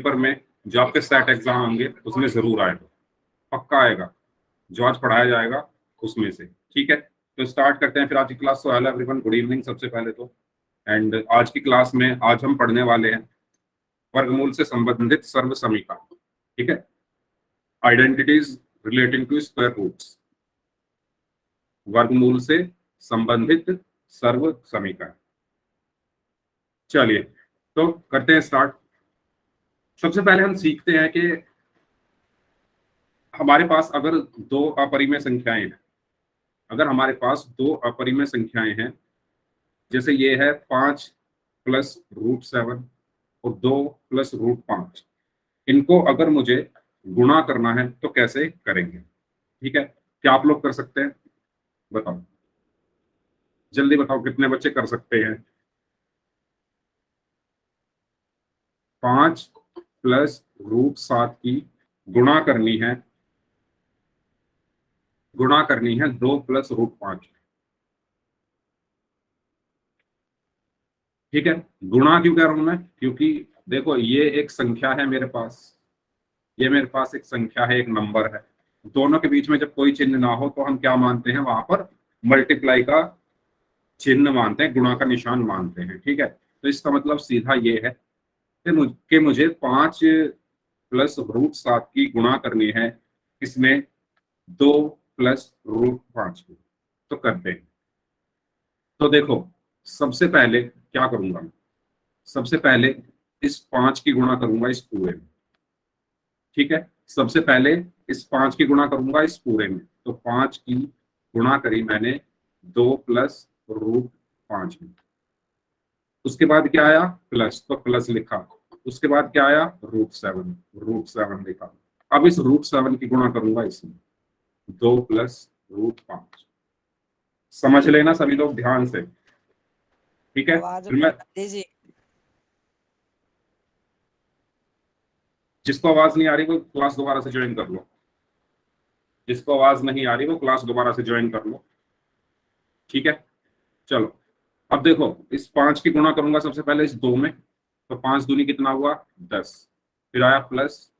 Paper में जो आपके सेट एग्जाम होंगे उसमें जरूर आएगा, पक्का आएगा, जो आज पढ़ाया जाएगा उसमें से। ठीक है, तो स्टार्ट करते हैं फिर आज की class. So hello everyone, good evening सबसे पहले तो। एंड आज की क्लास में आज हम पढ़ने वाले हैं वर्गमूल से संबंधित सर्व समीकरण। ठीक है, identities relating to square roots, वर्गमूल से संबंधित सर्व समीकरण। चलिए तो करते हैं स्टार्ट। सबसे पहले हम सीखते हैं कि हमारे पास अगर दो अपरिमेय संख्याएं हैं, अगर हमारे पास दो अपरिमेय संख्याएं हैं, जैसे ये है 5 + √7 और 2 + √5, इनको अगर मुझे गुणा करना है तो कैसे करेंगे? ठीक है, क्या आप लोग कर सकते हैं? बताओ, जल्दी बताओ, कितने बच्चे कर सकते हैं? 5 + √7 की गुणा करनी है, गुणा करनी है 2 + √5। ठीक है, गुणा क्यों कह रहा हूं मैं? क्योंकि देखो ये एक संख्या है मेरे पास, ये मेरे पास एक संख्या है, एक नंबर है। दोनों के बीच में जब कोई चिन्ह ना हो तो हम क्या मानते हैं? वहां पर मल्टीप्लाई का चिन्ह मानते हैं, गुणा का निशान मानते हैं। ठीक है, तो इसका मतलब सीधा ये है कि मुझे 5 + √7 की गुणा करनी है, इसमें 2 + √5 की। तो करते हैं। तो देखो, सबसे पहले क्या करूंगा मैं? सबसे पहले इस 5 की गुणा करूंगा इस पूरे में। ठीक है, सबसे पहले इस 5 की गुणा करूंगा इस पूरे में। तो 5 की गुणा करी मैंने 2 + √5 में। उसके बाद क्या आया? प्लस, तो प्लस लिखा। उसके बाद क्या आया? √7 लिखा। अब इस √7 की गुणा करूंगा इसमें, 2 + √5। समझ लेना सभी लोग ध्यान से। ठीक है, फिर मैं, जिसको आवाज नहीं आ रही वो क्लास दोबारा से ज्वाइन कर लो, जिसको आवाज नहीं आ रही वो क्लास दोबारा से ज्वाइन कर लो। ठीक है, चलो अब देखो, इस 5 की गुणा करूंगा सबसे पहले इस 2 में, तो 5 दूनी कितना हुआ? 10। फिर आया प्लस,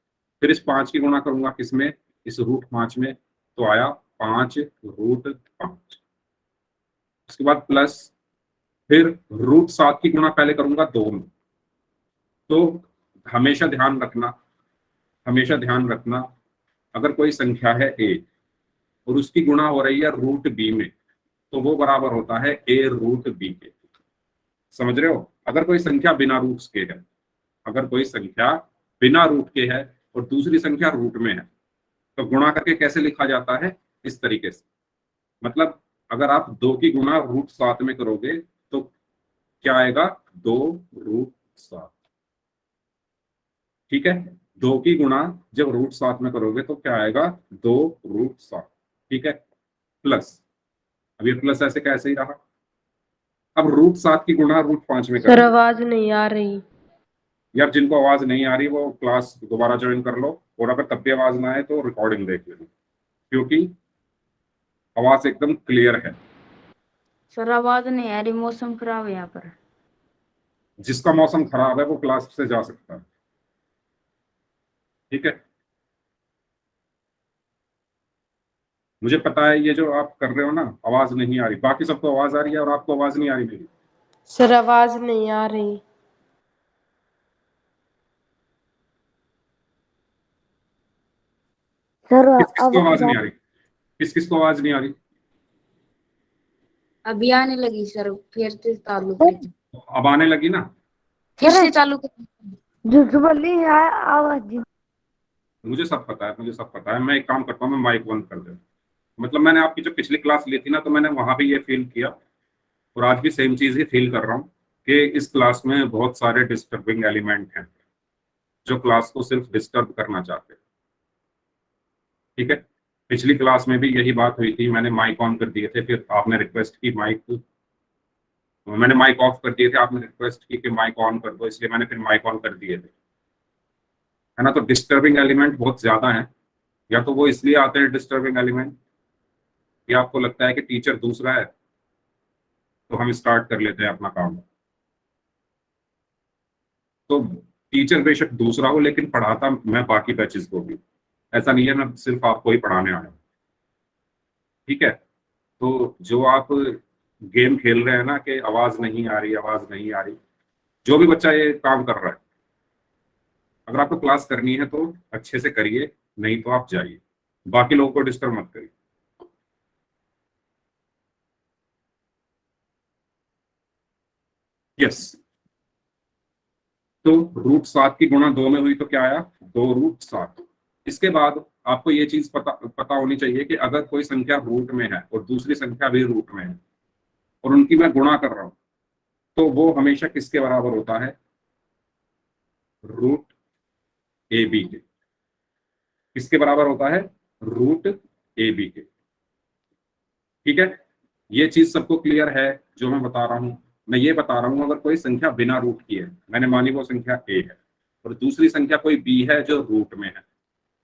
फिर इस 5 की गुणा करूंगा किसमें? इस √5 में, तो आया 5 √5। उसके बाद प्लस, फिर √7 की गुणा पहले करूंगा 2 में। तो हमेशा ध्यान रखना, हमेशा ध्यान रखना, अगर कोई संख्या है a और उसकी गुणा हो रही है √b में, तो वो बराबर होता है a√b के। समझ रहे हो? अगर कोई संख्या बिना रूट्स के है, अगर कोई संख्या बिना रूट के है और दूसरी संख्या रूट में है, तो गुणा करके कैसे लिखा जाता है? इस तरीके से। मतलब अगर आप 2 की गुणा √7 में करोगे तो क्या आएगा? 2√7। ठीक है, 2 की गुणा जब √7 में करोगे तो क्या आएगा? 2√7। ठीक है, प्लस, अब ये प्लस ऐसे कैसे ही रहा। अब √7 की गुणा √5 में सर करेंगे। आवाज नहीं आ रही। यार जिनको आवाज नहीं आ रही वो क्लास दोबारा ज्वाइन कर लो, और अगर तब भी आवाज ना आए तो रिकॉर्डिंग देख लेना, क्योंकि आवाज एकदम क्लियर है। सर आवाज नहीं आ रही, मौसम खराब है यहाँ पर। जिसका मौसम खराब है वो क्लास से जा सकता है। ठीक है, मुझे पता है ये जो आप कर रहे हो ना, आवाज नहीं आ रही, बाकी सबको आवाज आ रही है और आपको आवाज नहीं आ रही मेरी। सर आवाज नहीं आ रही। सर किस किस को आवाज नहीं आ रही? किस किस को आवाज नहीं आ रही? अभी आने लगी सर, फिर से चालू कर। अब आने लगी ना? फिर से चालू कर। जो बोली है आवाज। मुझे सब पता है, मुझे सब पता है। मैं एक काम करता हूँ, मैं माइक बंद कर देता हूँ। मतलब मैंने आपकी जो पिछली क्लास ली थी ना, तो मैंने वहां भी ये फील किया और आज भी सेम चीज ही फील कर रहा हूँ कि इस क्लास में बहुत सारे डिस्टर्बिंग एलिमेंट हैं जो क्लास को सिर्फ डिस्टर्ब करना चाहते हैं। ठीक है, पिछली क्लास में भी यही बात हुई थी, मैंने माइक ऑन कर दिए थे, फिर आपने रिक्वेस्ट की माइक, मैंने माइक ऑफ कर दिए थे, आपने रिक्वेस्ट की कि माइक ऑन कर दो, इसलिए मैंने फिर माइक ऑन कर दिए थे, है ना? तो डिस्टर्बिंग एलिमेंट बहुत ज्यादा है। या तो वो इसलिए आते हैं डिस्टर्बिंग एलिमेंट, या आपको लगता है कि टीचर दूसरा है, तो हम स्टार्ट कर लेते हैं अपना काम। तो टीचर बेशक दूसरा हो लेकिन पढ़ाता मैं बाकी बैचेस को भी। ऐसा नहीं है मैं सिर्फ आपको ही पढ़ाने आया हूँ। ठीक है, तो जो आप गेम खेल रहे हैं ना कि आवाज नहीं आ रही, आवाज नहीं आ रही, जो भी बच्चा ये काम कर रहा है, अगर आपको क्लास करनी है तो अच्छे से करिए, नहीं तो आप जाइए, बाकी लोगों को डिस्टर्ब मत करिए। यस, तो √7 की गुणा 2 में हुई तो क्या आया, 2√7। इसके बाद आपको ये चीज पता पता होनी चाहिए कि अगर कोई संख्या रूट में है और दूसरी संख्या भी रूट में है और उनकी मैं गुणा कर रहा हूं, तो वो हमेशा किसके बराबर होता है, √AB के। किसके बराबर होता है, √AB के। ठीक है, ये चीज सबको क्लियर है जो मैं बता रहा हूं। मैं ये बता रहा हूं अगर कोई संख्या बिना रूट की है, मैंने मानी वो संख्या A है और दूसरी संख्या कोई B है जो रूट में है,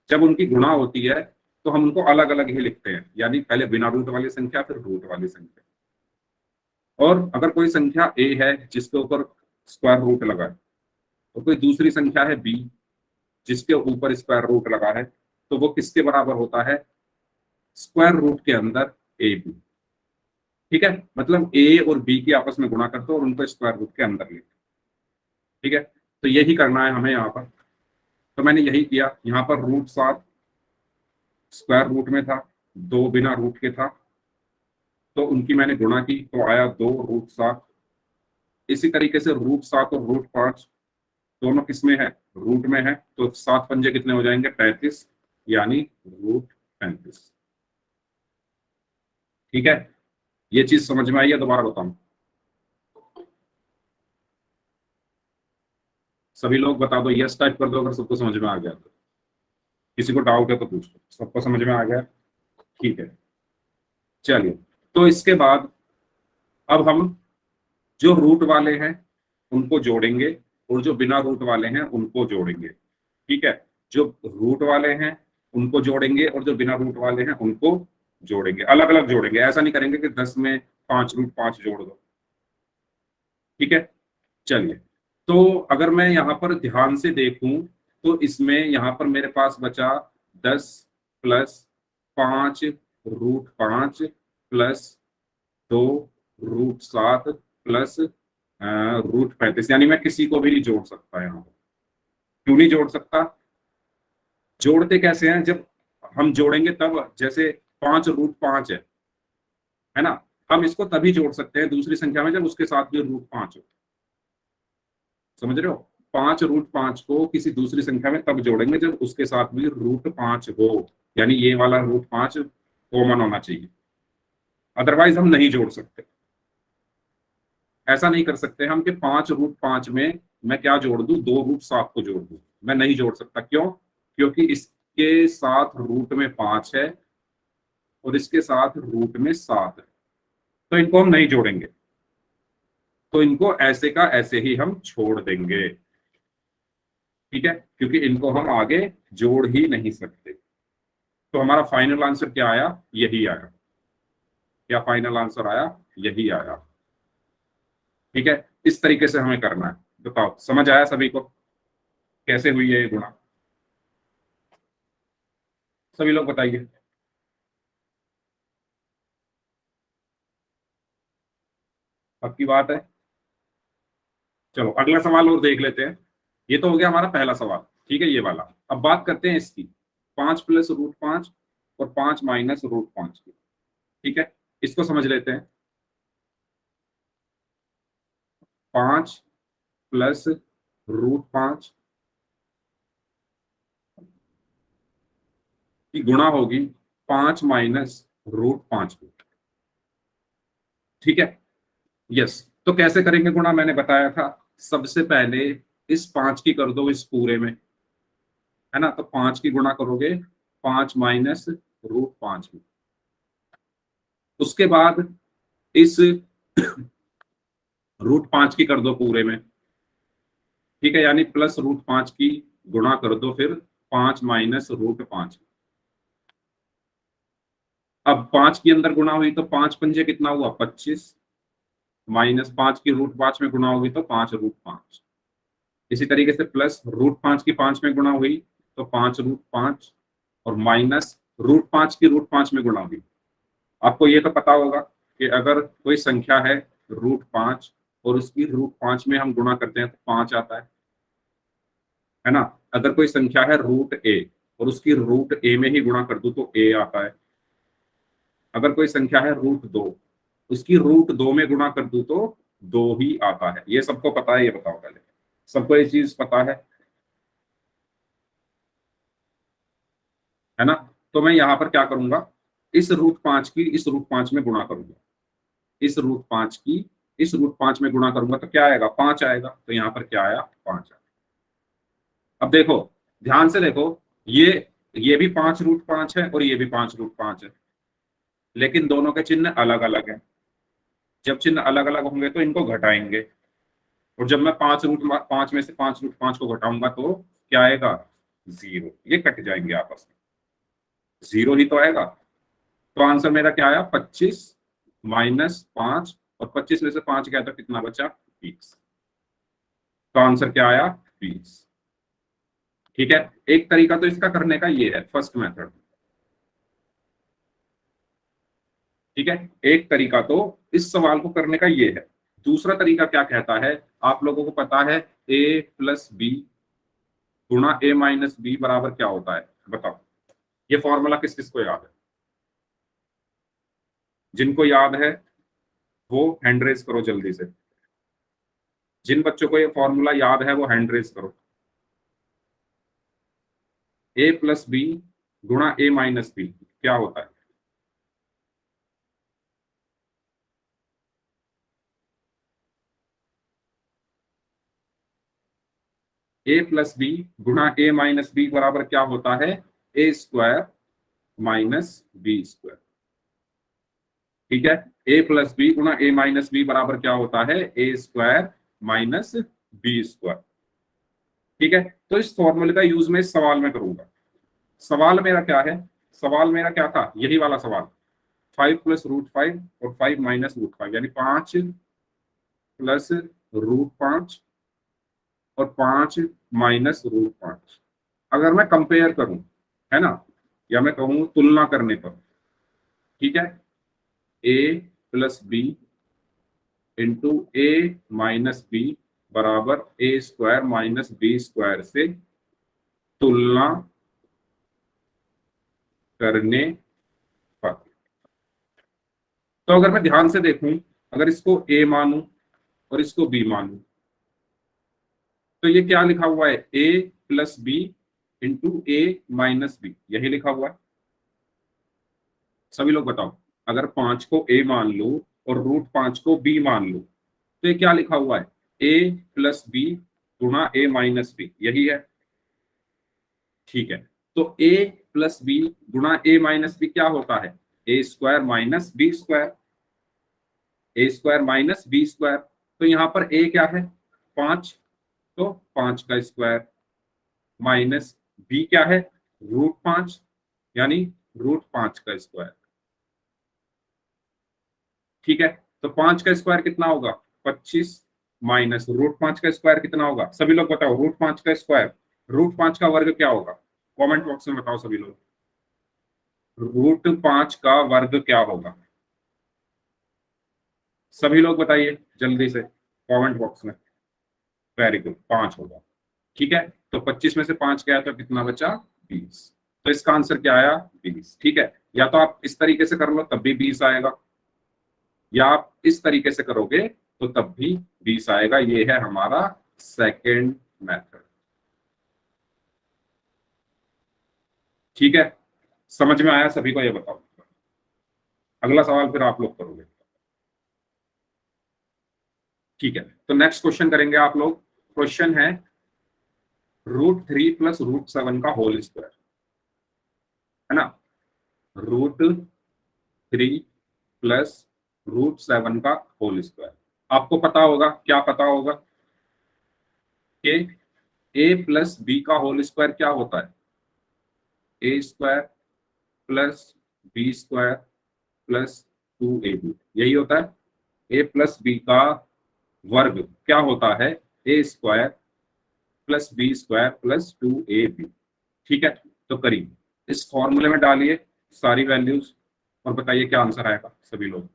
जब उनकी गुणा होती है तो हम उनको अलग अलग ही लिखते हैं, यानी पहले बिना रूट वाली संख्या फिर रूट वाली संख्या। और अगर कोई संख्या A है जिसके ऊपर स्क्वायर रूट लगा है और कोई दूसरी संख्या है B जिसके ऊपर स्क्वायर रूट लगा है, तो वो किसके बराबर होता है, स्क्वायर रूट के अंदर AB। ठीक है, मतलब A और B की आपस में गुणा करते हो और उनको स्क्वायर रूट के अंदर लेते। ठीक है, तो यही करना है हमें यहाँ पर। तो मैंने यही किया, यहाँ पर √7 स्क्वायर रूट में था, 2 बिना रूट के था, तो उनकी मैंने गुणा की तो आया 2√7। इसी तरीके से √7 और √5 दोनों किसमें है, रूट में है, तो 7 पंजे कितने हो जाएंगे, 35, यानी √35। ठीक है, ये चीज समझ में आई है, दोबारा बताऊं, सभी लोग बता दो, यस टाइप कर दो अगर सबको समझ में आ गया तो। किसी को डाउट है तो पूछ लो, सबको समझ में आ गया, ठीक है। चलिए, तो इसके बाद अब हम जो रूट वाले हैं उनको जोड़ेंगे और जो बिना रूट वाले हैं उनको जोड़ेंगे। ठीक है, जो रूट वाले हैं उनको जोड़ेंगे और जो बिना रूट वाले हैं उनको जोड़ेंगे, अलग अलग जोड़ेंगे। ऐसा नहीं करेंगे कि 10 में 5√5 जोड़ दो। ठीक है, चलिए, तो अगर मैं यहाँ पर ध्यान से देखूं तो इसमें यहाँ पर मेरे पास बचा 10 + 5√5 + 2√7 + √35, यानी मैं किसी को भी नहीं जोड़ सकता यहाँ पर। क्यों नहीं जोड़ सकता, जोड़ते कैसे हैं, जब हम जोड़ेंगे तब, जैसे 5√5 है ना, हम इसको तभी जोड़ सकते हैं दूसरी संख्या में जब उसके साथ भी √5 हो। समझ रहे हो, 5√5 को किसी दूसरी संख्या में तब जोड़ेंगे जब उसके साथ भी √5 हो, यानी ये वाला √5 कॉमन होना चाहिए, अदरवाइज हम नहीं जोड़ सकते। ऐसा नहीं कर सकते हम कि 5√5 में मैं क्या जोड़ दूं, 2√7 को जोड़ दूं, मैं नहीं जोड़ सकता। क्यों, क्योंकि इसके साथ रूट में 5 है और इसके साथ रूट में 7 है, तो इनको हम नहीं जोड़ेंगे, तो इनको ऐसे का ऐसे ही हम छोड़ देंगे। ठीक है, क्योंकि इनको हम आगे जोड़ ही नहीं सकते। तो हमारा फाइनल आंसर क्या आया, यही आया। क्या फाइनल आंसर आया, यही आया। ठीक है, इस तरीके से हमें करना है। बताओ, समझ आया सभी को कैसे हुई है ये गुणा, सभी लोग बताइए। पक्की बात है, चलो अगला सवाल और देख लेते हैं। ये तो हो गया हमारा पहला सवाल, ठीक है, ये वाला। अब बात करते हैं इसकी, 5 + √5 और 5 - √5 की। ठीक है, इसको समझ लेते हैं। 5 + √5 की गुणा होगी 5 - √5 की। ठीक है, यस, तो कैसे करेंगे गुणा, मैंने बताया था। सबसे पहले इस 5 की कर दो इस पूरे में, है ना, तो 5 की गुणा करोगे 5 - √5 में। उसके बाद इस √5 की कर दो पूरे में। ठीक है, यानी +√5 की गुणा कर दो फिर 5 - √5। अब 5 की अंदर गुणा हुई तो 5 पंजे कितना हुआ, 25, -5 की √5 में गुणा होगी तो 5√5। इसी तरीके से प्लस √5 की 5 में गुणा हुई तो 5√5 और माइनस √5 की √5 में गुणा हुई। आपको ये तो पता होगा कि अगर कोई संख्या है √5 और उसकी √5 में हम गुणा करते हैं तो 5 आता है ना। अगर कोई संख्या है √a और उसकी √a में ही गुणा कर दूं तो a आता है। अगर कोई संख्या है √2 उसकी √2 में गुणा कर दूं तो 2 ही आता है। ये सबको पता है, ये बताओ पहले सबको ये चीज पता है ना। तो मैं यहाँ पर क्या करूंगा, इस √5 की इस √5 में गुणा करूंगा, इस √5 की इस √5 में गुणा करूंगा तो क्या आएगा, 5 आएगा। तो यहाँ पर क्या आया, 5 आया। अब देखो ध्यान से देखो, ये भी 5√5 है और ये भी 5√5 है, लेकिन दोनों के चिन्ह अलग अलग हैं। जब चिन्ह अलग अलग होंगे तो इनको घटाएंगे, और जब मैं 5√5 में से 5√5 को घटाऊंगा तो क्या आएगा, 0। ये कट जाएंगे आपस में, 0 ही तो आएगा। तो आंसर मेरा क्या आया, 25 माइनस 5, और 25 में से 5 गया तो कितना बचा, 20। तो आंसर क्या आया, 20। ठीक है, एक तरीका तो इसका करने का ये है, फर्स्ट मेथड। ठीक है, एक तरीका तो इस सवाल को करने का ये है। दूसरा तरीका क्या कहता है, आप लोगों को पता है a प्लस बी गुणा a माइनस बी बराबर क्या होता है, बताओ। ये फॉर्मूला किस किस को याद है, जिनको याद है वो हैंड रेज करो जल्दी से। जिन बच्चों को ये फॉर्मूला याद है वो हैंड रेज करो। a प्लस बी गुणा a माइनस बी क्या होता है, a प्लस बी गुणा a माइनस बी बराबर क्या होता है, a² माइनस b²। ठीक है, a प्लस बी गुणा a माइनस बी बराबर क्या होता है, a² माइनस b²। ठीक है, तो इस फॉर्मूले का यूज मैं इस सवाल में करूंगा। सवाल मेरा क्या है, सवाल मेरा क्या था, यही वाला सवाल, 5 प्लस √5 और 5 माइनस √5 यानी 5 प्लस √5 और 5 माइनस √5। अगर मैं कंपेयर करूं, है ना, या मैं कहूं तुलना करने पर, ठीक है, a plus B into a minus B बराबर a² माइनस b² से तुलना करने पर। तो अगर मैं ध्यान से देखूं, अगर इसको a मानूं और इसको b मानूं तो ये क्या लिखा हुआ है, a plus B into a minus B, यही लिखा हुआ है। सभी लोग बताओ, अगर 5 को a मान लो और √5 को b मान लो तो ये क्या लिखा हुआ है, a प्लस बी गुणा a माइनस बी, यही है। ठीक है, तो a प्लस बी गुणा a माइनस बी क्या होता है, a² minus b², a² minus b²। तो यहाँ पर a क्या है, 5, तो 5 का स्क्वायर माइनस b क्या है, √5 यानी √5 का स्क्वायर। ठीक है, तो 5 का स्क्वायर कितना होगा, 25 माइनस √5 का स्क्वायर कितना होगा, सभी लोग बताओ, √5 का स्क्वायर, √5 का वर्ग क्या होगा, कमेंट बॉक्स में बताओ सभी लोग, √5 का वर्ग क्या होगा, सभी लोग बताइए जल्दी से कमेंट बॉक्स में। वेरी गुड, 5 होगा। ठीक है, तो 25 में से 5 गया तो कितना बचा, 20। तो इसका आंसर क्या आया, 20। ठीक है, या तो आप इस तरीके से कर लो तब भी 20 आएगा, या आप इस तरीके से करोगे तो तब भी 20 आएगा। ये है हमारा सेकंड मेथड। ठीक है, समझ में आया सभी को, ये बताओ। अगला सवाल फिर आप लोग करोगे। ठीक है, तो नेक्स्ट क्वेश्चन करेंगे आप लोग। क्वेश्चन है √3 प्लस √7 का होल स्क्वायर, है ना, √3 प्लस √7 का होल स्क्वायर। आपको पता होगा, क्या पता होगा कि a प्लस बी का होल स्क्वायर क्या होता है, a² plus b² plus 2ab, यही होता है। a प्लस बी का वर्ग क्या होता है, a² plus B square plus 2ab। ठीक है, तो करिए, इस फॉर्मूले में डालिए सारी वैल्यूज और बताइए क्या आंसर आएगा सभी लोग।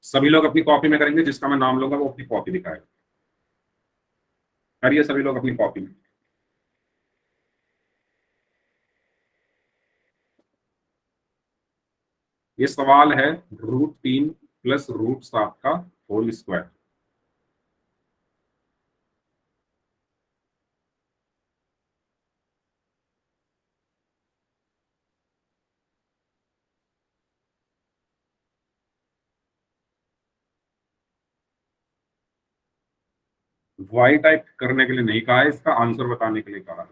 सभी लोग अपनी कॉपी में करेंगे, जिसका मैं नाम लूंगा वो अपनी कॉपी दिखाएगा। करिए सभी लोग अपनी कॉपी में। ये सवाल है √3 प्लस √7 का होल स्क्वायर। वाई टाइप करने के लिए नहीं कहा है, इसका आंसर बताने के लिए कहा है।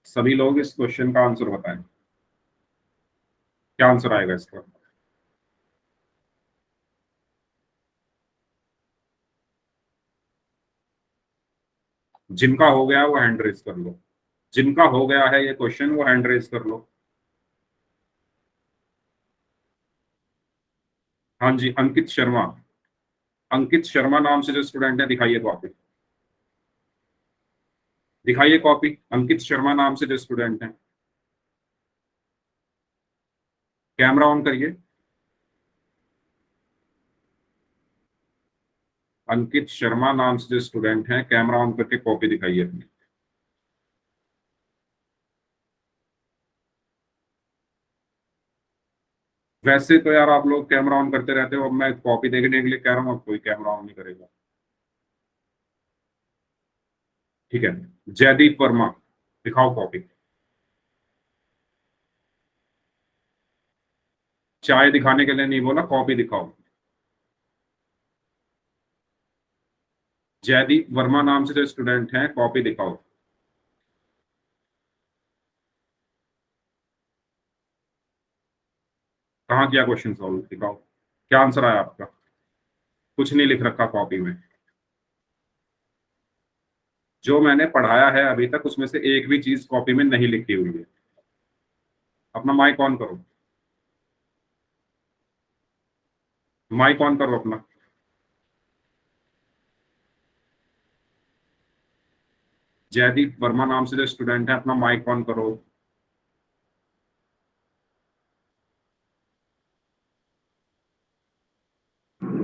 सभी लोग इस क्वेश्चन का आंसर बताएं, क्या आंसर आएगा इसका। जिनका हो गया वो हैंड रेज कर लो, जिनका हो गया है ये क्वेश्चन वो हैंड रेज कर लो। हाँ जी, अंकित शर्मा, अंकित शर्मा नाम से जो स्टूडेंट है दिखाइए कॉपी, दिखाइए कॉपी, अंकित शर्मा नाम से जो स्टूडेंट है। कैमरा ऑन करिए। अंकित शर्मा नाम से जो स्टूडेंट है, कैमरा ऑन करके कॉपी दिखाइए अपनी। वैसे तो यार आप लोग कैमरा ऑन करते रहते हो, अब मैं कॉपी देखने के लिए कह रहा हूँ, अब कोई कैमरा ऑन नहीं करेगा। ठीक है, जयदीप वर्मा, दिखाओ कॉपी। चाय दिखाने के लिए नहीं बोला, कॉपी दिखाओ। जयदीप वर्मा नाम से जो स्टूडेंट है, कॉपी दिखाओ। कहाँ किया क्वेश्चन सॉल्व, दिखाओ क्या आंसर आया आपका। कुछ नहीं लिख रखा कॉपी में, जो मैंने पढ़ाया है अभी तक उसमें से एक भी चीज कॉपी में नहीं लिखी हुई है। अपना माइक ऑन करो, माइक ऑन करो अपना। जयदीप वर्मा नाम से जो स्टूडेंट है, अपना माइक ऑन करो।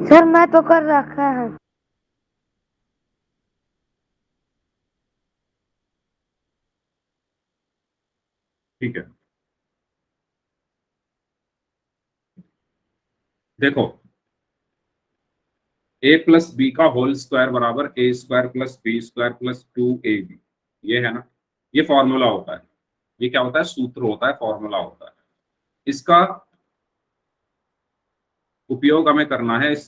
सर मैं तो कर रखा है। ठीक है, देखो, a प्लस बी का होल स्क्वायर बराबर a square plus B square plus 2ab, ये है ना, ये फॉर्मूला होता है। ये क्या होता है, सूत्र होता है, फॉर्मूला होता है। इसका उपयोग हमें करना है इस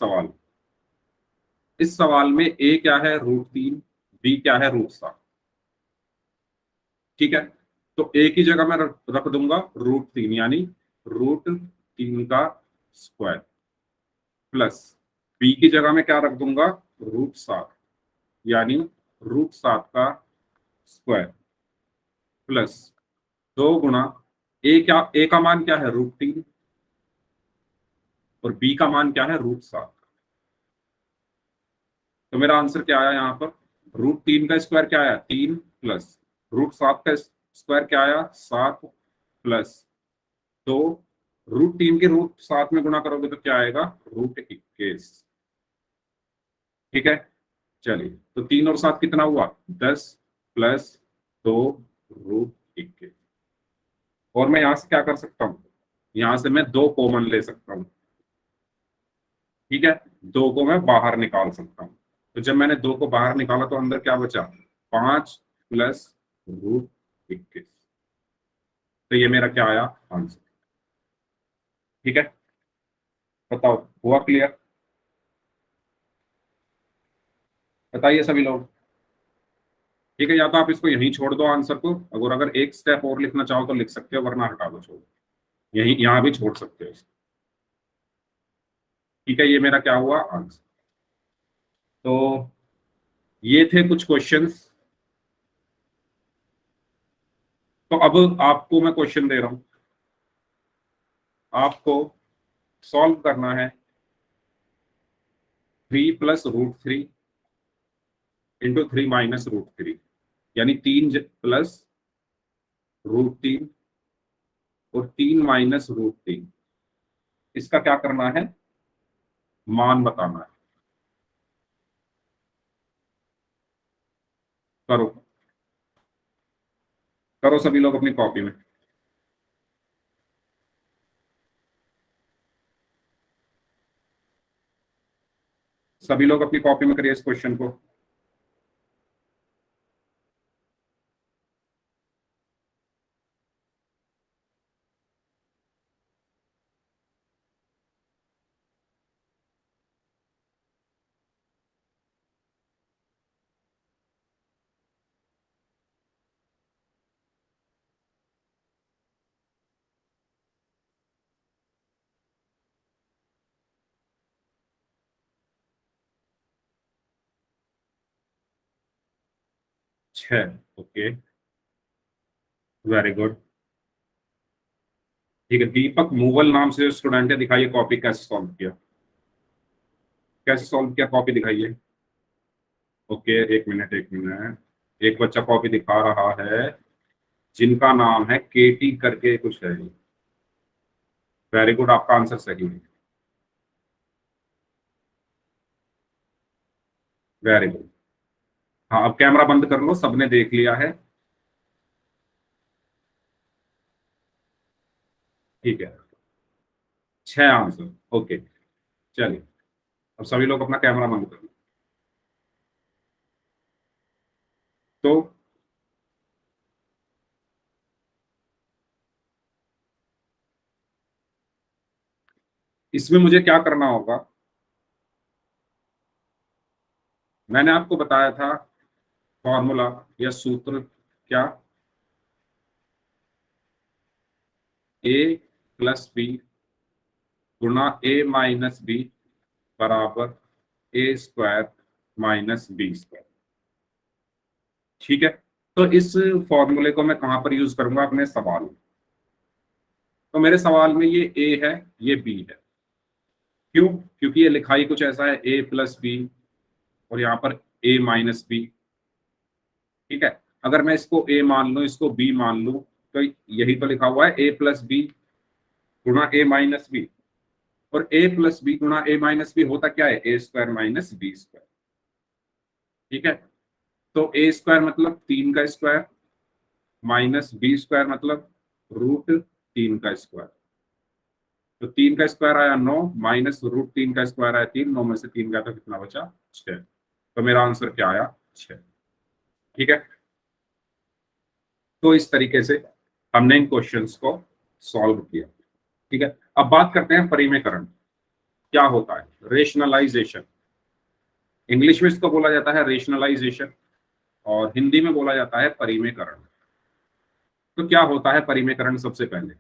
सवाल में a क्या है √3, b क्या है √7। ठीक है, तो a की जगह मैं रख दूंगा √3, यानी √3 का स्क्वायर, प्लस b की जगह में क्या रख दूंगा, √7, यानी √7 का स्क्वायर, प्लस 2 गुणा a का मान क्या है √3 और b का मान क्या है √7। तो मेरा आंसर क्या आया यहाँ पर, √3 का स्क्वायर क्या आया 3, प्लस √7 का स्क्वायर क्या आया 7, प्लस 2, √3 के √7 में गुणा करोगे तो क्या आएगा √21। ठीक है, चलिए, तो 3 और 7 कितना हुआ 10, प्लस 2 √21। और मैं यहां से क्या कर सकता हूँ, यहां से मैं 2 कॉमन ले सकता हूँ। ठीक है, 2 को मैं बाहर निकाल सकता हूँ। तो जब मैंने 2 को बाहर निकाला तो अंदर क्या बचा 5 प्लस √21। तो ये मेरा क्या आया आंसर। ठीक है, बताओ हुआ क्लियर, बताइए सभी लोग। ठीक है, या तो आप इसको यहीं छोड़ दो आंसर को, अगर एक स्टेप और लिखना चाहो तो लिख सकते हो, वरना हटा दो, छोड़, यहीं यहाँ भी छोड़ सकते हो इसको। ठीक है, ये मेरा क्या हुआ आंसर। तो ये थे कुछ क्वेश्चंस। तो अब आपको मैं क्वेश्चन दे रहा हूं, आपको सॉल्व करना है 3 plus root 3 into 3 minus root 3, यानी 3 प्लस रूट 3 और 3 माइनस रूट 3। इसका क्या करना है, मान बताना है। करो करो सभी लोग अपनी कॉपी में। सभी लोग अपनी कॉपी में करिए इस क्वेश्चन को। छह, ओके, वेरी गुड। ठीक है, दीपक मूवल नाम से स्टूडेंट है, दिखाइए कॉपी कैसे सॉल्व किया, कैसे सॉल्व किया, कॉपी दिखाइए। ओके, एक मिनट एक मिनट, एक बच्चा कॉपी दिखा रहा है जिनका नाम है केटी करके कुछ है। वेरी गुड, आपका आंसर सही है, वेरी गुड। हाँ, अब कैमरा बंद कर लो, सबने देख लिया है। ठीक है, छह आंसर, ओके। चलिए, अब सभी लोग अपना कैमरा बंद कर लो। तो इसमें मुझे क्या करना होगा, मैंने आपको बताया था फॉर्मूला या सूत्र, क्या, ए प्लस बी गुणा ए माइनस बी बराबर ए स्क्वायर माइनस बी स्क्वायर। ठीक है, तो इस फॉर्मूले को मैं कहां पर यूज करूंगा, अपने सवाल में। तो मेरे सवाल में ये ए है, ये बी है। क्यों, क्योंकि ये लिखाई कुछ ऐसा है, ए प्लस बी और यहाँ पर ए माइनस बी। ठीक है, अगर मैं इसको ए मान लूं, इसको बी मान लूं, तो यही तो लिखा हुआ है, ए प्लस बी गुणा ए माइनस बी। और ए प्लस बी गुणा ए माइनस बी होता क्या है, ए स्क्वायर माइनस बी स्क्वायर। ठीक है, तो ए स्क्वायर मतलब 3 का स्क्वायर माइनस बी स्क्वायर मतलब रूट 3 का स्क्वायर। तो 3 का स्क्वायर आया 9 माइनस रूट 3 का स्क्वायर आया 3, 9 में से 3 गया तो कितना बचा, 6। तो मेरा आंसर क्या आया, 6। ठीक है, तो इस तरीके से हमने इन क्वेश्चंस को सॉल्व किया। ठीक है, अब बात करते हैं परिमेयकरण क्या होता है, रेशनलाइजेशन। इंग्लिश में इसको बोला जाता है रेशनलाइजेशन और हिंदी में बोला जाता है परिमेयकरण। तो क्या होता है परिमेयकरण, सबसे पहले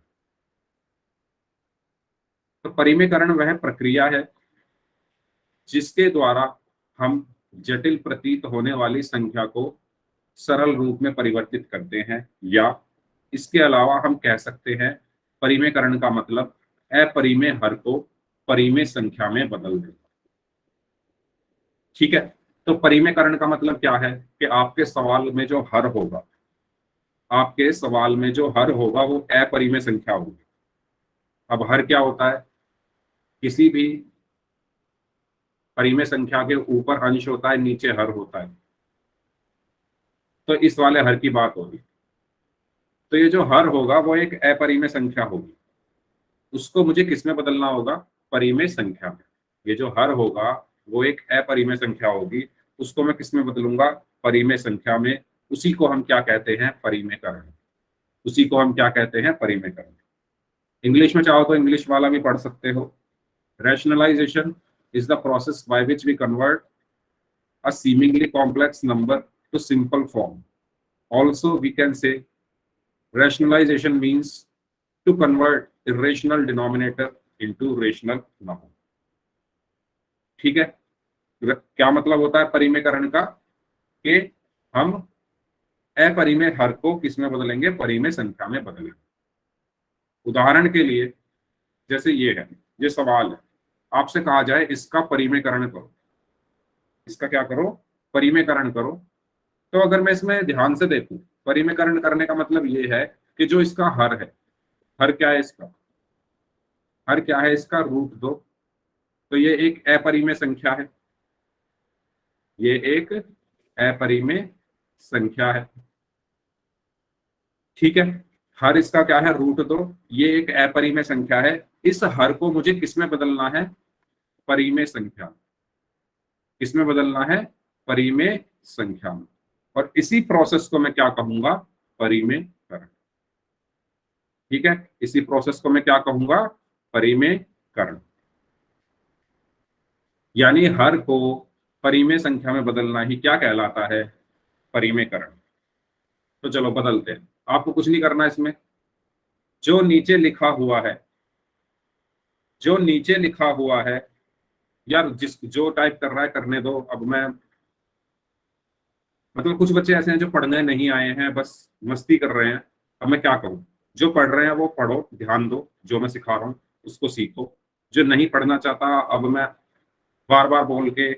तो परिमेयकरण वह प्रक्रिया है जिसके द्वारा हम जटिल प्रतीत होने वाली संख्या को सरल रूप में परिवर्तित करते हैं, या इसके अलावा हम कह सकते हैं परिमेयकरण का मतलब अपरिमेय हर को परिमेय संख्या में बदल देना। ठीक है, तो परिमेयकरण का मतलब क्या है कि आपके सवाल में जो हर होगा, आपके सवाल में जो हर होगा वो अपरिमेय संख्या होगी। अब हर क्या होता है, किसी भी परिमेय संख्या के ऊपर अंश होता है, नीचे हर होता है। तो इस वाले हर की बात होगी। तो ये जो हर होगा वो एक अपरिमेय संख्या होगी, उसको मुझे किस में बदलना होगा, परिमेय संख्या में। ये जो हर होगा वो एक अपरिमेय संख्या होगी, उसको मैं किस में बदलूंगा, परिमेय संख्या में। उसी को हम क्या कहते हैं, परिमेयकरण। उसी को हम क्या कहते हैं, परिमेयकरण। इंग्लिश में चाहो तो इंग्लिश वाला भी पढ़ सकते हो। Rationalization is the process by which we convert a seemingly complex number to simple form. Also, we can say rationalization means to convert irrational denominator into rational number. ठीक है, क्या मतलब होता है परिमेयकरण का, कि हम अपरिमेय हर को किस में बदलेंगे, परिमेय संख्या में बदलेंगे। उदाहरण के लिए जैसे ये है, ये सवाल है, आपसे कहा जाए इसका परिमेयकरण करो, इसका क्या करो, परिमेयकरण करो। तो अगर मैं इसमें ध्यान से देखूं, परिमेयकरण करने का मतलब ये है कि जो इसका हर है, हर क्या है इसका, हर क्या है इसका, √2। तो ये एक अपरिमेय संख्या है, ये एक अपरिमेय संख्या है, ठीक है। हर इसका क्या है, √2। ये एक अपरिमेय संख्या है। इस हर को मुझे किसमें बदलना है, परिमेय संख्या। किसमें बदलना है, परिमेय संख्या में। और इसी प्रोसेस को मैं क्या कहूंगा, परिमेयकरण। ठीक है, इसी प्रोसेस को मैं क्या कहूंगा, परिमेयकरण। यानी हर को परिमेय संख्या में बदलना ही क्या कहलाता है, परिमेयकरण। तो चलो बदलते हैं, आपको कुछ नहीं करना इसमें। जो नीचे लिखा हुआ है, जो नीचे लिखा हुआ है, यार जिस जो टाइप कर रहा है करने दो। अब मैं मतलब कुछ बच्चे ऐसे हैं जो पढ़ने नहीं आए हैं, बस मस्ती कर रहे हैं। अब मैं क्या करूं, जो पढ़ रहे हैं वो पढ़ो, ध्यान दो, जो मैं सिखा रहा हूँ उसको सीखो। जो नहीं पढ़ना चाहता, अब मैं बार बार बोल के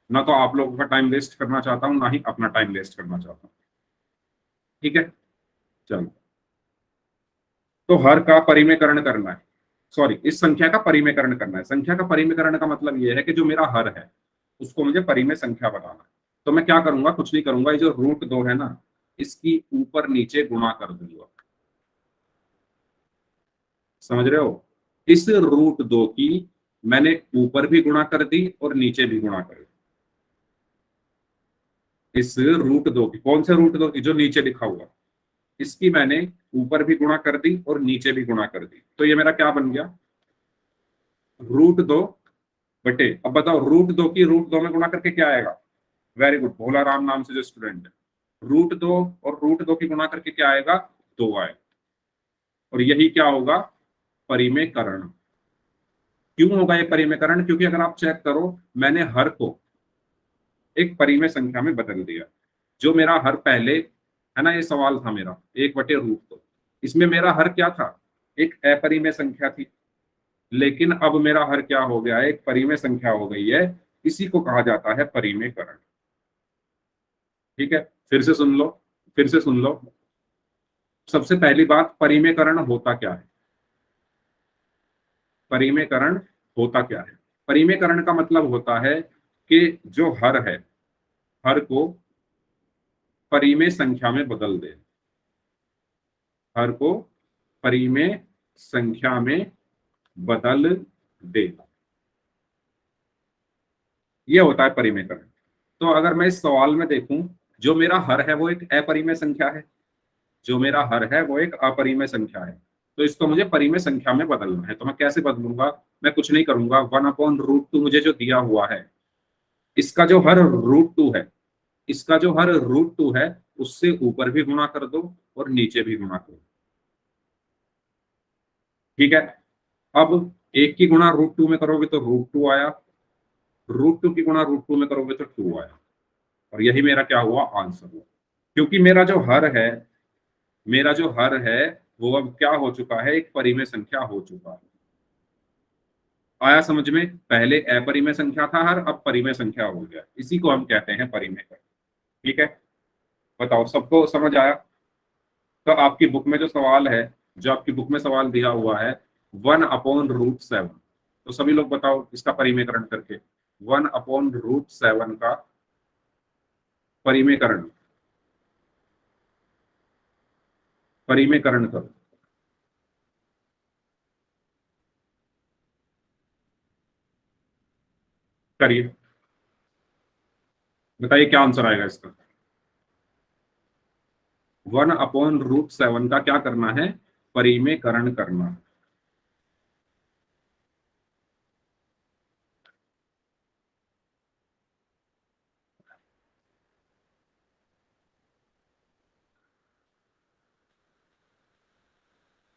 ना तो आप लोगों का टाइम वेस्ट करना चाहता हूँ, ना ही अपना टाइम वेस्ट करना चाहता हूँ। ठीक है, चलो। तो हर का परिमेयकरण करना है, सॉरी, इस संख्या का परिमेयकरण करना है। संख्या का परिमेयकरण का मतलब ये है कि जो मेरा हर है उसको मुझे परिमेय संख्या बनाना है। तो मैं क्या करूंगा, कुछ नहीं करूंगा, ये जो √2 है ना, इसकी ऊपर नीचे गुणा कर दूंगा। समझ रहे हो, इस √2 की मैंने ऊपर भी गुणा कर दी और नीचे भी गुणा कर दी। इस √2 की, कौन से √2 की, जो नीचे लिखा हुआ, इसकी मैंने ऊपर भी गुणा कर दी और नीचे भी गुणा कर दी। तो ये मेरा क्या बन गया, √2 बटे, अब बताओ √2 की √2 में गुणा करके क्या आएगा। वेरी गुड, भोला राम नाम से जो स्टूडेंट है, √2 और √2 की गुणा करके क्या आएगा, 2 आएगा। और यही क्या होगा, परिमेयकरण। क्यों होगा ये परिमेयकरण, क्योंकि अगर आप चेक करो, मैंने हर को एक परिमेय संख्या में बदल दिया। जो मेरा हर पहले है ना, ये सवाल था मेरा 1/√2, इसमें मेरा हर क्या था, एक अपरिमेय संख्या थी। लेकिन अब मेरा हर क्या हो गया है, एक परिमेय संख्या हो गई है। इसी को कहा जाता है परिमेयकरण। ठीक है, फिर से सुन लो, फिर से सुन लो। सबसे पहली बात, परिमेयकरण होता क्या है, परिमेयकरण होता क्या है। परिमेयकरण का मतलब होता है कि जो हर है, हर को परिमेय संख्या में बदल दे, हर को परिमेय संख्या में बदल दे, ये होता है परिमेयकरण। तो अगर मैं इस सवाल में देखूं, जो मेरा हर है वो एक अपरिमेय संख्या है, जो मेरा हर है वो एक अपरिमेय संख्या है। तो इसको मुझे परिमेय संख्या में बदलना है। तो मैं कैसे बदलूंगा, मैं कुछ नहीं करूंगा, 1/√2 मुझे जो दिया हुआ है, इसका जो हर √2 है, इसका जो हर √2 है, उससे ऊपर भी गुणा कर दो और नीचे भी गुणा कर दो। ठीक है, अब 1 की गुणा √2 में करोगे तो √2 आया, √2 की गुणा √2 में करोगे तो 2 आया। और यही मेरा क्या हुआ, आंसर हुआ। क्योंकि मेरा जो हर है, मेरा जो हर है वो अब क्या हो चुका है, एक परिमेय संख्या हो चुका है। आया समझ में, पहले अपरिमेय संख्या था हर, अब परिमेय संख्या हो गया। इसी को हम कहते हैं परिमेयकरण। ठीक है, बताओ सबको समझ आया। तो आपकी बुक में जो सवाल है, जो आपकी बुक में सवाल दिया हुआ है 1/√7, तो सभी लोग बताओ इसका परिमेयकरण करके, 1/√7 का परिमेयकरण, परिमेयकरण करो। करिए, बताइए क्या आंसर आएगा इसका। 1/√7 का क्या करना है, परिमेयकरण करना।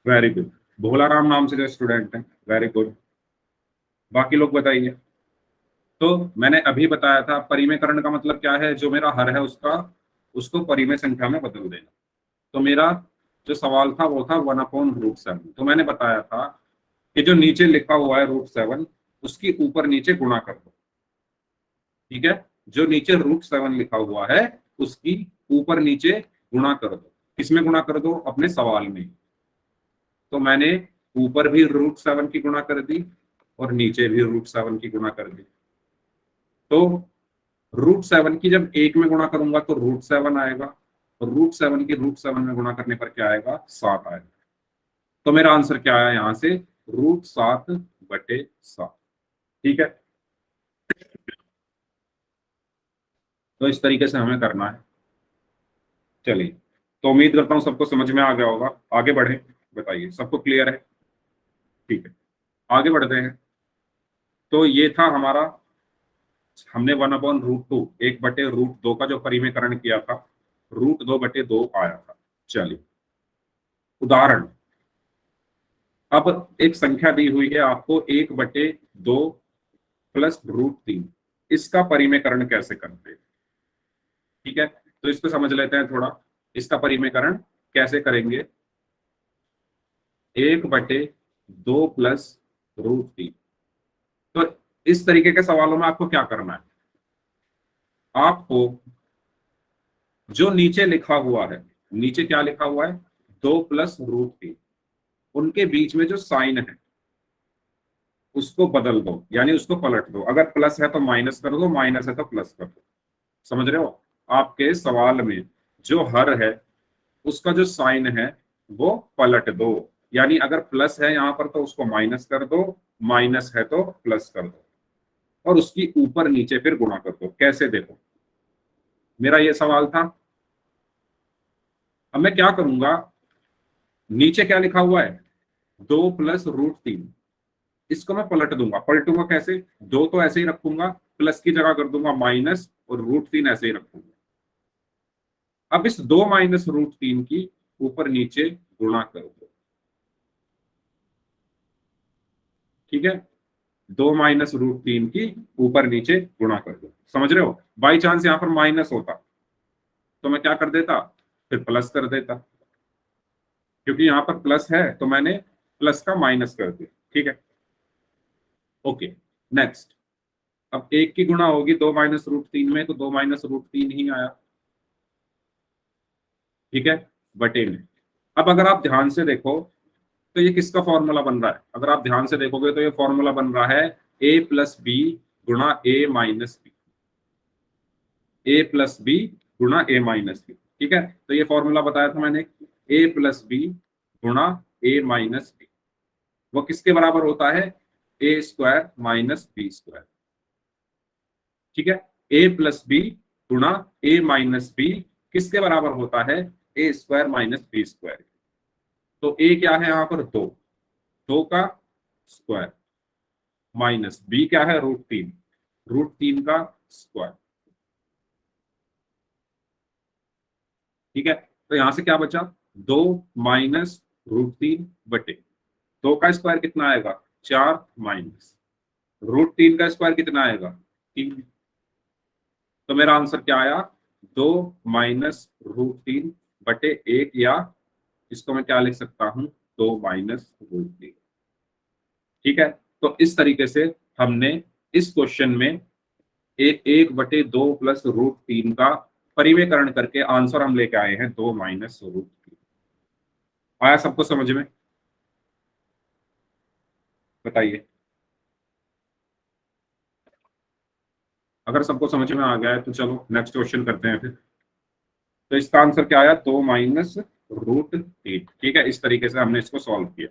वेरी गुड, भोला राम नाम से जो स्टूडेंट है, वेरी गुड। बाकी लोग बताइए। तो मैंने अभी बताया था परिमेयकरण का मतलब क्या है, जो मेरा हर है उसका, उसको परिमेय संख्या में बदल देना। तो मेरा जो सवाल था वो था 1/√7। तो मैंने बताया था कि जो नीचे लिखा हुआ है √7, उसकी ऊपर नीचे गुणा कर दो। ठीक है, जो नीचे √7 लिखा हुआ है उसकी ऊपर नीचे गुणा कर दो। किसमें गुणा कर दो? अपने सवाल में। तो मैंने ऊपर भी √7 की गुणा कर दी और नीचे भी √7 की गुणा कर दी। तो √7 की जब एक में गुणा करूंगा तो √7 आएगा, और √7 की √7 में गुणा करने पर क्या आएगा? 7 आएगा। तो मेरा आंसर क्या आया यहाँ से? √7/7। ठीक है, तो इस तरीके से हमें करना है। चलिए, तो उम्मीद करता हूँ सबको समझ में आ गया होगा। आगे बढ़े, बताइए सबको क्लियर है? ठीक है, आगे बढ़ते हैं। तो ये था हमारा, हमने 1/√2, 1/√2 का जो परिमेयकरण किया था, √2/2 आया था। चलिए, उदाहरण। अब एक संख्या दी हुई है आपको, 1/2 प्लस √3, इसका परिमेयकरण कैसे करते हैं? ठीक है, तो इसको समझ लेते हैं थोड़ा। इसका परिमेयकरण कैसे करेंगे? 1/2 प्लस √3। तो इस तरीके के सवालों में आपको क्या करना है? आपको जो नीचे लिखा हुआ है, नीचे क्या लिखा हुआ है? 2 प्लस √3, उनके बीच में जो साइन है उसको बदल दो, यानी उसको पलट दो। अगर प्लस है तो माइनस कर दो, माइनस है तो प्लस कर दो। समझ रहे हो? आपके सवाल में जो हर है उसका जो साइन है वो पलट दो। यानी अगर प्लस है यहां पर तो उसको माइनस कर दो, माइनस है तो प्लस कर दो, और उसकी ऊपर नीचे फिर गुणा कर दो। कैसे? देखो, मेरा ये सवाल था। अब मैं क्या करूंगा, नीचे क्या लिखा हुआ है? 2 प्लस √3, इसको मैं पलट दूंगा। पलटूंगा कैसे? 2 तो ऐसे ही रखूंगा, प्लस की जगह कर दूंगा माइनस, और √3 ऐसे ही रखूंगा। अब इस 2 माइनस √3 की ऊपर नीचे गुणा कर दो। ठीक है, 2 माइनस √3 की ऊपर नीचे गुणा कर दो। समझ रहे हो? बाई चांस यहां पर माइनस होता तो मैं क्या कर देता? फिर प्लस कर देता। क्योंकि यहां पर प्लस है तो मैंने प्लस का माइनस कर दिया। ठीक है, ओके। नेक्स्ट, अब एक की गुणा होगी 2 माइनस √3 में, तो 2 माइनस √3 ही आया। ठीक है, बटे में। अब अगर आप ध्यान से देखो तो ये किसका फॉर्मूला बन रहा है? अगर आप ध्यान से देखोगे तो ये फॉर्मूला बन रहा है a+b गुणा a-b, a+b गुणा a-b। ठीक है, तो ये फॉर्मूला बताया था मैंने, a+b गुणा a-b, वो किसके बराबर होता है? a² minus b²। ठीक है, a+b गुणा a-b किसके बराबर होता है? a² minus b²। तो a क्या है यहाँ पर? 2, 2 का स्क्वायर, माइनस b क्या है? √3, √3 का स्क्वायर। ठीक है, तो यहां से क्या बचा? 2 माइनस √3/, 2 का स्क्वायर कितना आएगा? 4, माइनस √3 का स्क्वायर कितना आएगा? 3। तो मेरा आंसर क्या आया? 2 माइनस √3/1, या इसको मैं क्या लिख सकता हूं? 2 माइनस √3। ठीक है, तो इस तरीके से हमने इस क्वेश्चन में 1/2 प्लस √3 का परिमेयकरण करके आंसर हम लेके आए हैं 2 माइनस √3। आया सबको समझ में? बताइए, अगर सबको समझ में आ गया है तो चलो नेक्स्ट क्वेश्चन करते हैं फिर। तो इसका आंसर क्या आया? 2 माइनस √3। ठीक है, इस तरीके से हमने इसको सॉल्व किया।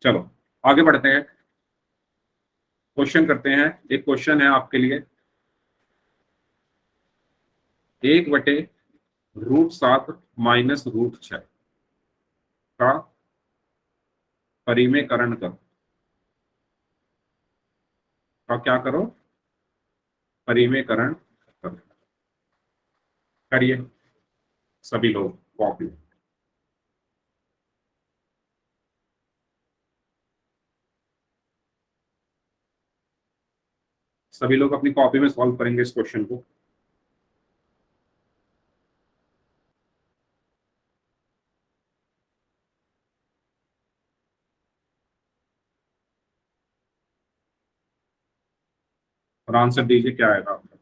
चलो आगे बढ़ते हैं, क्वेश्चन करते हैं। एक क्वेश्चन है आपके लिए, 1/√7 माइनस √6 का परिमेयकरण करो। का क्या करो? परिमेयकरण करो। करिए सभी लोग कॉपी। सभी लोग अपनी कॉपी में सॉल्व करेंगे इस क्वेश्चन को। और आंसर दीजिए क्या आएगा आपका।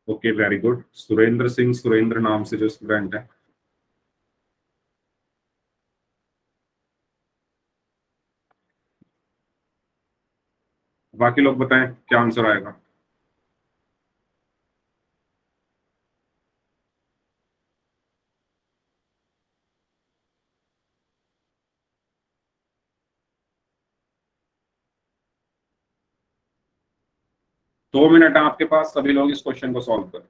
Okay, very good. Surendra Singh, Surendra नाम से जो स्टूडेंट है। बाकी लोग बताएं क्या आंसर आएगा। दो मिनट है आपके पास, सभी लोग इस क्वेश्चन को सॉल्व करें।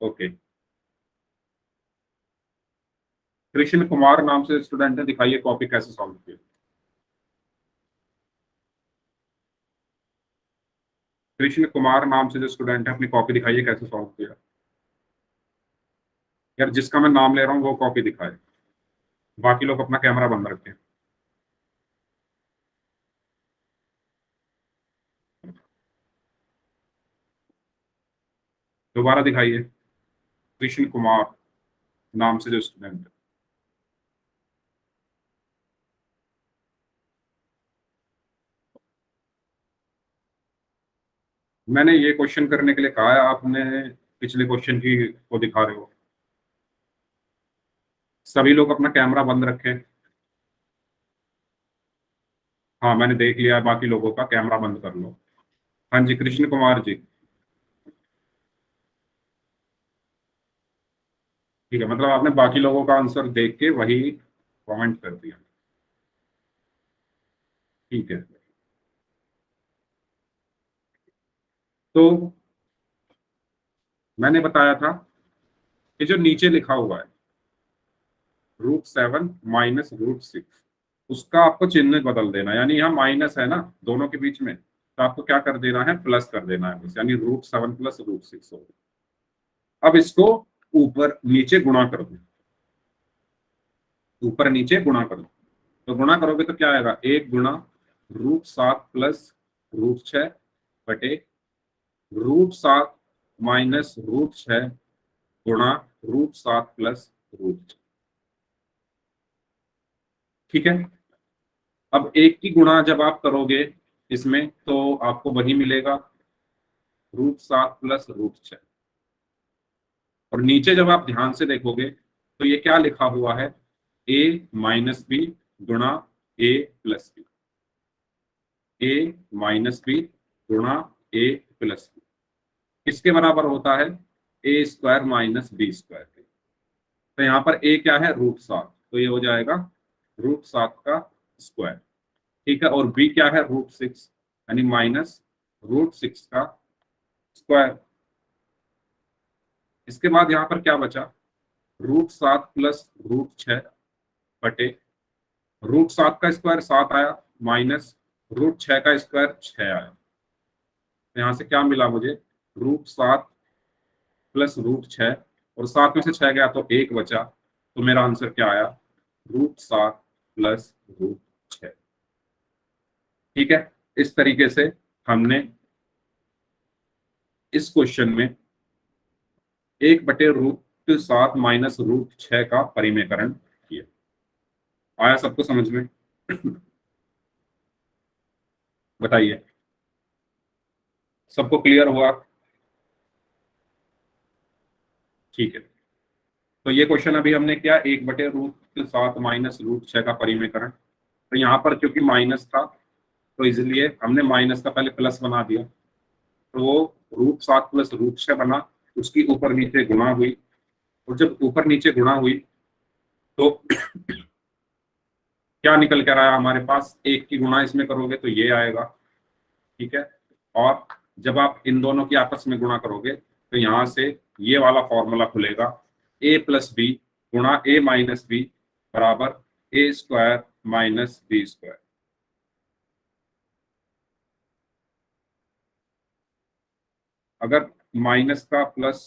ओके, कृष्ण कुमार नाम से स्टूडेंट है, दिखाइए कॉपी कैसे सॉल्व किया। कृष्ण कुमार नाम से जो स्टूडेंट है, अपनी कॉपी दिखाइए कैसे सॉल्व किया। यार जिसका मैं नाम ले रहा हूँ वो कॉपी दिखाए, बाकी लोग अपना कैमरा बंद रखें। दोबारा दिखाइए, कृष्ण कुमार नाम से जो स्टूडेंट है। मैंने ये क्वेश्चन करने के लिए कहा है, आपने पिछले क्वेश्चन की को दिखा रहे हो। सभी लोग अपना कैमरा बंद रखें। हाँ, मैंने देख लिया है, बाकी लोगों का कैमरा बंद कर लो। हाँ जी, कृष्ण कुमार जी। ठीक है, मतलब आपने बाकी लोगों का आंसर देख के वही कमेंट कर दिया। ठीक है, तो मैंने बताया था कि जो नीचे लिखा हुआ है √7 माइनस √6, उसका आपको चिन्ह बदल देना। यानी यहाँ माइनस है ना दोनों के बीच में, तो आपको क्या कर देना है, प्लस कर देना है बस। यानी √7 प्लस √6 हो। अब इसको ऊपर नीचे गुणा कर दो, ऊपर नीचे गुणा कर दो। तो गुणा करोगे तो क्या आएगा, 1 गुणा √7 प्लस √6 बटे √7 माइनस √6 गुणा √7 प्लस √6। ठीक है, अब एक की गुणा जब आप करोगे इसमें तो आपको वही मिलेगा, √7 प्लस √6। और नीचे जब आप ध्यान से देखोगे तो ये क्या लिखा हुआ है, a-b गुणा a+b, a-b गुणा a+b किसके बराबर होता है, a² माइनस b²। तो यहाँ पर a क्या है, √7, तो ये हो जाएगा √7 का स्क्वायर। ठीक है, और b क्या है, √6, यानी माइनस √6 का स्क्वायर। इसके बाद यहाँ पर क्या बचा, √7 प्लस √6 बटे √7 का स्क्वायर 7 आया, माइनस √6 का स्क्वायर 6 आया। तो यहाँ से क्या मिला मुझे, √7 प्लस √6, और 7 में से 6 गया तो 1 बचा। तो मेरा आंसर क्या आया, √7 प्लस √6। ठीक है, इस तरीके से हमने इस क्वेश्चन में 1/√7 माइनस √6 का परिमेयकरण किया। आया सबको समझ में? बताइए, सबको क्लियर हुआ? ठीक है, तो ये क्वेश्चन अभी हमने किया, 1/√7 माइनस √6 का परिमेयकरण। तो यहाँ पर क्योंकि माइनस था तो इसलिए हमने माइनस का पहले प्लस बना दिया, तो वो √7 प्लस √6 बना, उसकी ऊपर नीचे गुणा हुई। और जब ऊपर नीचे गुणा हुई तो क्या निकल कर आया हमारे पास, 1 की गुणा इसमें करोगे तो ये आएगा। ठीक है, और जब आप इन दोनों की आपस में गुणा करोगे तो यहाँ से ये वाला फॉर्मूला खुलेगा, a+b गुणा a-b बराबर a² माइनस b²। अगर माइनस का प्लस,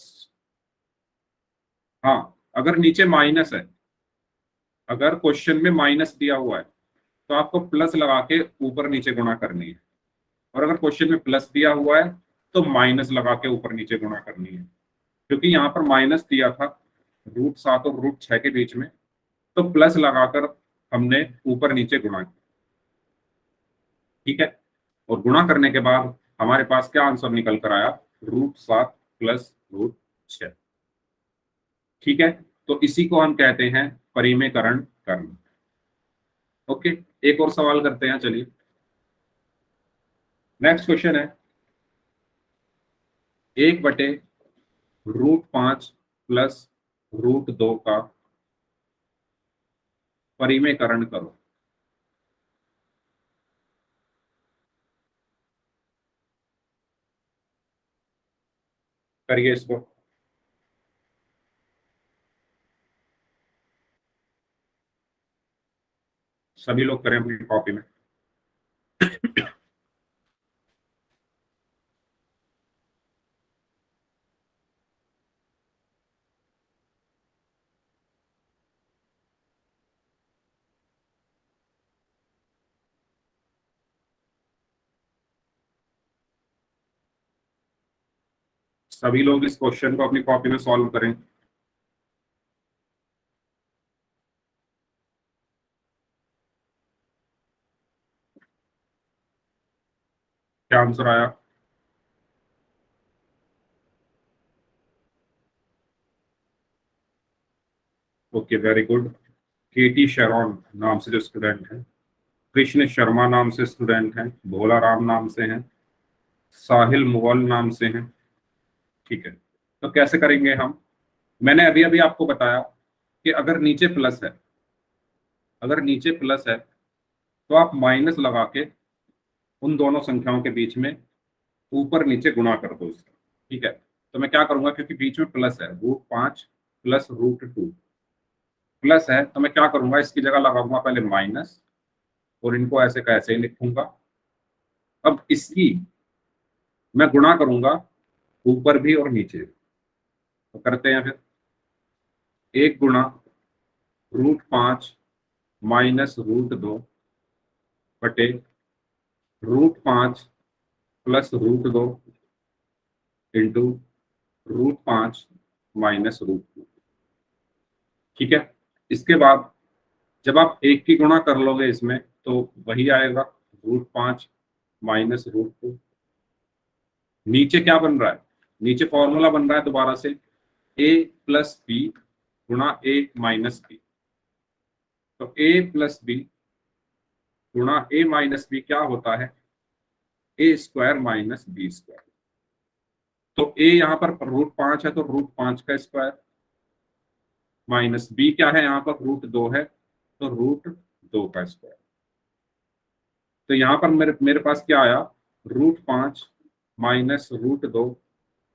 हाँ अगर नीचे माइनस है, अगर क्वेश्चन में माइनस दिया हुआ है तो आपको प्लस लगा के ऊपर नीचे गुणा करनी है, और अगर क्वेश्चन में प्लस दिया हुआ है तो माइनस लगा के ऊपर नीचे गुणा करनी है। क्योंकि यहाँ पर माइनस दिया था √7 और √6 के बीच में, तो प्लस लगाकर हमने ऊपर नीचे गुणा किया। ठीक है, और गुणा करने के बाद हमारे पास क्या आंसर निकल कर आया, √7 + √6। ठीक है, तो इसी को हम कहते हैं परिमेयकरण करना। ओके, एक और सवाल करते हैं, चलिए। नेक्स्ट क्वेश्चन है 1/√5 + √2 का परिमेयकरण करो। करिए इसको। सभी लोग करें अपनी कॉपी में। सभी लोग इस क्वेश्चन को अपनी कॉपी में सॉल्व करें। क्या आंसर आया? Okay, very good. Katie Sharon नाम से जो स्टूडेंट है, कृष्ण शर्मा नाम से स्टूडेंट हैं, भोला राम नाम से हैं, साहिल मुगल नाम से हैं। ठीक है, तो कैसे करेंगे हम? मैंने अभी अभी आपको बताया कि अगर नीचे प्लस है, अगर नीचे प्लस है तो आप माइनस लगा के उन दोनों संख्याओं के बीच में ऊपर नीचे गुणा कर दो उसका। ठीक है, तो मैं क्या करूंगा, क्योंकि बीच में प्लस है, √5 + √2 प्लस है, तो मैं क्या करूंगा, इसकी जगह लगाऊंगा पहले माइनस, और इनको ऐसे कैसे ही लिखूंगा। अब इसकी मैं गुणा करूंगा ऊपर भी और नीचे भी। तो करते हैं फिर, 1 गुणा √5 - √2 बटे √5 + √2 इंटू √5 - √2। ठीक है, इसके बाद जब आप 1 की गुणा कर लोगे इसमें तो वही आएगा, √5 - √2। नीचे क्या बन रहा है, नीचे फॉर्मूला बन रहा है दोबारा से, a + b गुणा a - b। तो a + b गुणा a - b क्या होता है, a² - b²। तो a यहाँ पर √5 है तो √5 का स्क्वायर, माइनस b क्या है, यहाँ पर √2 है तो √2 का स्क्वायर। तो यहाँ पर मेरे पास क्या आया, √5 - √2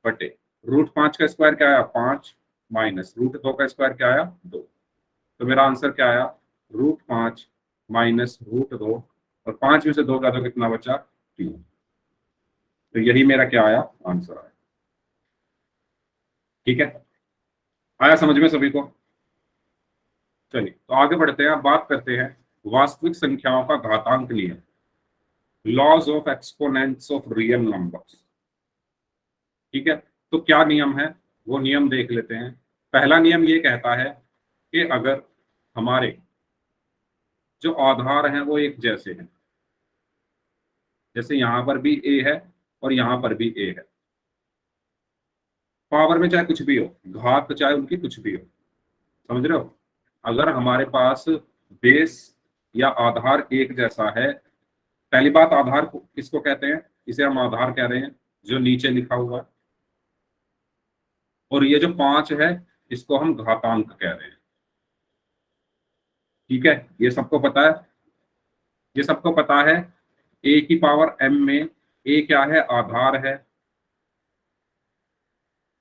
बटे √5 का स्क्वायर क्या आया, 5 माइनस √2 का स्क्वायर क्या आया, 2। तो मेरा आंसर क्या आया, √5 - √2, और 5 में से 2 का तो कितना बचा, 3। तो यही मेरा क्या आया, आंसर आया। ठीक है, आया समझ में सभी को? चलिए, तो आगे बढ़ते हैं, अब बात करते हैं वास्तविक संख्याओं का घातांक नियम, laws of exponents of real numbers. ठीक है, तो क्या नियम है, वो नियम देख लेते हैं। पहला नियम ये कहता है कि अगर हमारे जो आधार हैं वो एक जैसे हैं, जैसे यहां पर भी a है और यहां पर भी a है, पावर में चाहे कुछ भी हो, घात चाहे उनकी कुछ भी हो, समझ रहे हो? अगर हमारे पास बेस या आधार एक जैसा है, पहली बात आधार को किसको कहते हैं, इसे हम आधार कह रहे हैं जो नीचे लिखा हुआ है, और ये जो 5 है इसको हम घातांक कह रहे हैं। ठीक है, ये सबको पता है, ये सबको पता है। a की पावर m में a क्या है, आधार है,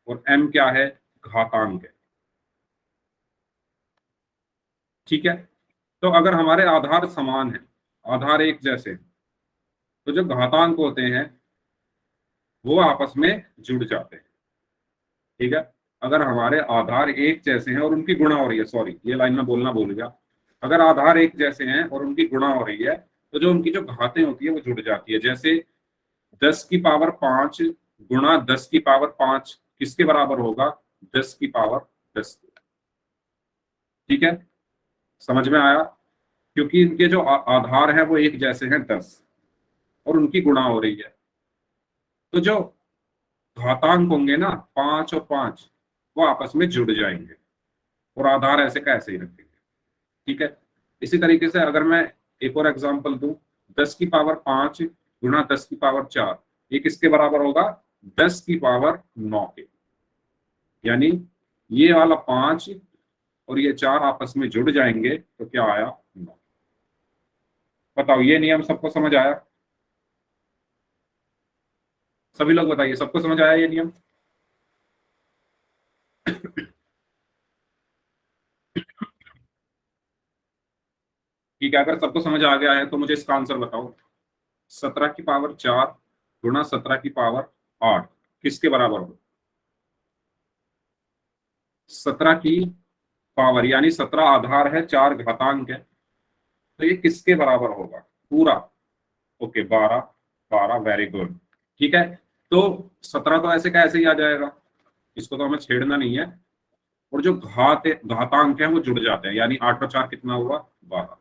और m क्या है, घातांक है। ठीक है, तो अगर हमारे आधार समान है, आधार एक जैसे हैं, तो जो घातांक होते हैं वो आपस में जुड़ जाते हैं। ठीक है, अगर हमारे आधार एक जैसे हैं और उनकी गुणा हो रही है, सॉरी ये लाइन में बोलना भूल गया, अगर आधार एक जैसे हैं और उनकी गुणा हो रही है तो जो उनकी जो घातें होती है वो जुड़ जाती है। जैसे 10⁵ गुणा 10⁵ किसके बराबर होगा? 10⁻10। ठीक है, समझ में आया? क्योंकि इनके जो आधार है वो एक जैसे हैं 10 और उनकी गुणा हो रही है, तो जो घातांक होंगे ना 5 और 5 वो आपस में जुड़ जाएंगे और आधार ऐसे का ऐसे ही रखेंगे। ठीक है, इसी तरीके से अगर मैं एक और एग्जांपल दूं, 10⁵ गुणा 10⁻4 ये किसके बराबर होगा? 10⁻9 के। यानी ये वाला 5 और ये 4 आपस में जुड़ जाएंगे तो क्या आया? 9। बताओ ये नियम सबको समझ आया? सभी लोग बताइए, सबको समझ आया ये नियम? ठीक है, अगर सबको समझ आ गया है तो मुझे इसका आंसर बताओ। 17⁴ गुणा 17⁸ किसके बराबर हो? 17 की पावर यानी 17 आधार है, 4 घातांक है, तो ये किसके बराबर होगा पूरा? ओके, 12। 12, very good. ठीक है, तो 17 तो ऐसे का ऐसे ही आ जाएगा, इसको तो हमें छेड़ना नहीं है। और जो घातांक है वो जुड़ जाते हैं, यानी 8 और 4 कितना हुआ? 12।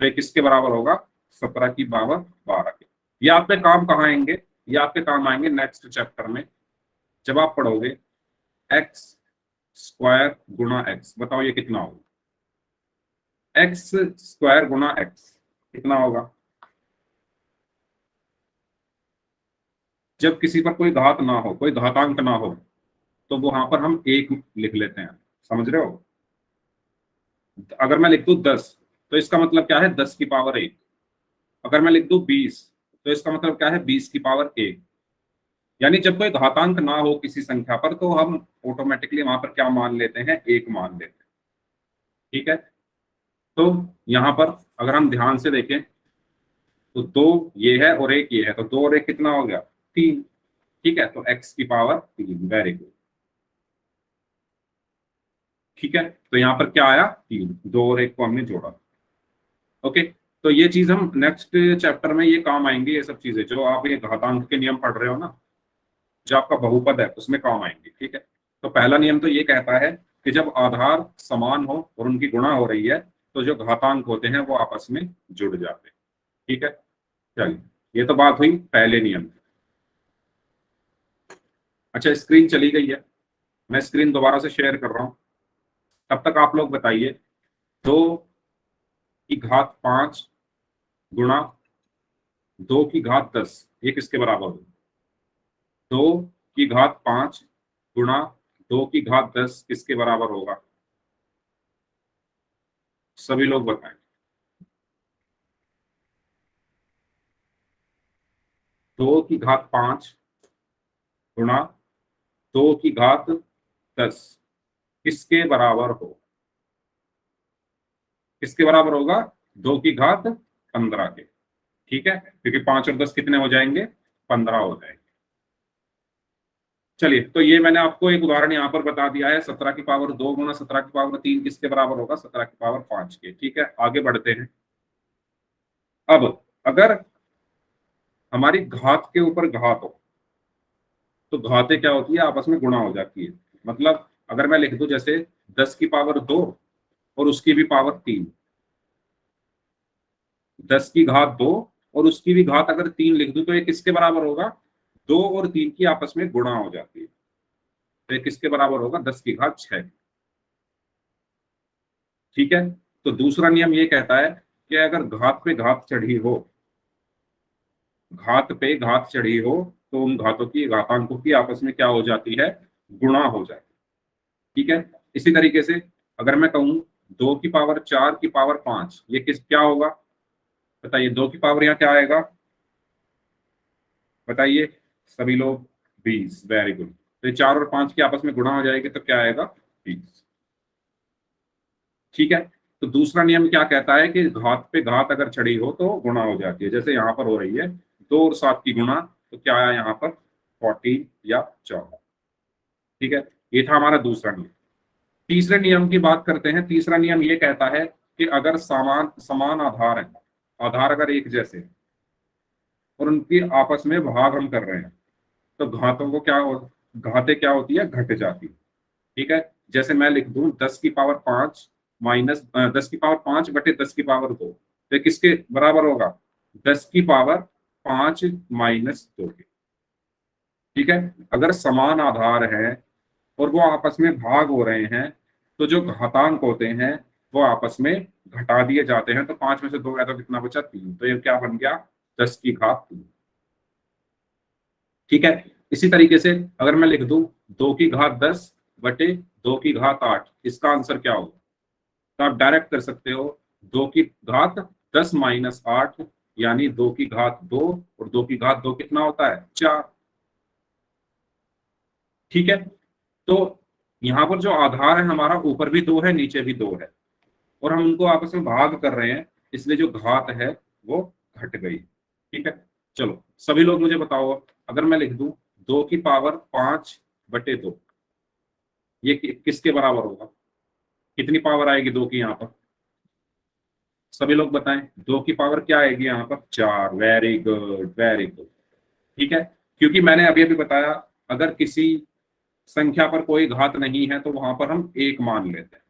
तो ये किसके बराबर होगा? 17⁻12 के। ये आपके काम कहाँ आएंगे? ये आपके काम आएंगे नेक्स्ट चैप्टर में, जब आप पढ़ोगे x² गुणा x। बताओ ये कितना होगा? x² गुणा x कितना होगा? जब किसी पर कोई घात ना हो, कोई घातांक ना हो, तो वहां पर हम 1 लिख लेते हैं। समझ रहे हो? अगर मैं लिख दूं 10 तो इसका मतलब क्या है? 10⁻1। अगर मैं लिख दूं 20 तो इसका मतलब क्या है? 20⁻1। यानी जब कोई घातांक ना हो किसी संख्या पर तो हम ऑटोमेटिकली वहां पर क्या मान लेते हैं? 1 मान लेते हैं। ठीक है, तो यहां पर अगर हम ध्यान से देखें तो 2 ये है और 1 ये है, तो 2 और 1 कितना हो गया? 3। ठीक है, तो x⁻3। Very good. ठीक है, तो यहाँ पर क्या आया? 3। 2 और 1 को हमने जोड़ा। ओके, तो ये चीज हम नेक्स्ट चैप्टर में ये काम आएंगे, ये सब चीजें जो आप ये घातांक के नियम पढ़ रहे हो ना, जो आपका बहुपद है उसमें काम आएंगे। ठीक है, तो पहला नियम तो ये कहता है कि जब आधार समान हो और उनकी गुणा हो रही है तो जो घातांक होते हैं वो आपस में जुड़ जाते हैं। ठीक है, चलिए ये तो बात हुई पहले नियम की। अच्छा, स्क्रीन चली गई है, मैं स्क्रीन दोबारा से शेयर कर रहा हूं, तब तक आप लोग बताइए 2⁵5 गुणा 2⁵10 ये किसके बराबर हो? 2⁵5 गुणा 2⁵10 किसके बराबर होगा? सभी लोग बताएं। 2⁵5 गुणा 2⁵10 किसके बराबर हो? किसके बराबर होगा? 2⁵15 के। ठीक है, क्योंकि 5 और 10 कितने हो जाएंगे? 15 हो जाएंगे। चलिए, तो ये मैंने आपको एक उदाहरण यहाँ पर बता दिया है। 17⁻2 गुणा 17⁻3 किसके बराबर होगा? 17⁻5 के। ठीक है, आगे बढ़ते हैं। अब अगर हमारी घात के ऊपर घात हो तो घातें क्या होती है? आपस में गुणा हो जाती है। मतलब अगर मैं लिख दूं जैसे 10⁻2 और उसकी भी पावर 3, 10⁻2 और उसकी भी घात अगर 3 लिख दूं तो ये किसके बराबर होगा? 2 और 3 की आपस में गुणा हो जाती है, तो ये किसके बराबर होगा? 10�6। ठीक है, तो दूसरा नियम ये कहता है कि अगर घात पे घात चढ़ी हो, घात पे घात चढ़ी हो तो उन घातों की, घातांकों की आपस में क्या हो जाती है? गुणा हो जाती है। ठीक है, इसी तरीके से अगर मैं कहूं 2⁻4 की पावर 5 ये किस क्या होगा? बताइए, 2 की पावर यहाँ क्या आएगा? बताइए सभी लोग। 20। Very good. तो ये 4 और 5 की आपस में गुणा हो जाएगी तो क्या आएगा? 20। ठीक है, तो दूसरा नियम क्या कहता है कि घात पे घात अगर चढ़ी हो तो गुणा हो जाती है। जैसे यहाँ पर हो रही है 2 और 7 की गुणा, तो क्या आया यहाँ पर? 14 या 14। ठीक है, ये था हमारा दूसरा नियम। तीसरे नियम की बात करते हैं। तीसरा नियम ये कहता है कि अगर समान आधार है, आधार अगर एक जैसे हैं, और उनकी आपस में भाग हम कर रहे हैं, तो घातों को घातें क्या होती है, घट जाती है। ठीक है, जैसे मैं लिख दूं 10⁵ माइनस 10⁵ बटे 10⁵2, तो ये किसके बराबर होगा, 10⁵5 माइनस 2 के। ठीक है, अगर समान आधार है और वो आपस में भाग हो रहे हैं, तो जो घातांक होते हैं वो आपस में घटा दिए जाते हैं। तो 5 में से 2 गया तो कितना बचा, 3। तो ये क्या बन गया, 10⁵3। ठीक है, इसी तरीके से अगर मैं लिख दूं 2⁵10 बटे 2⁵8, इसका आंसर क्या होगा, तो आप डायरेक्ट कर सकते हो 2⁵10 माइनस 8, यानी 2⁵2, और 2⁵2 कितना होता है, 4। ठीक है, तो यहां पर जो आधार है हमारा, ऊपर भी 2 है, नीचे भी 2 है, और हम उनको आपस में भाग कर रहे हैं, इसलिए जो घात है वो घट गई। ठीक है, चलो सभी लोग मुझे बताओ, अगर मैं लिख दूं 2⁵5 बटे 2, ये किसके बराबर होगा, कितनी पावर आएगी 2 की यहाँ पर, सभी लोग बताएं। 2 की पावर क्या आएगी यहाँ पर, 4। Very good, very good. ठीक है, क्योंकि मैंने अभी अभी बताया, अगर किसी संख्या पर कोई घात नहीं है तो वहां पर हम 1 मान लेते हैं।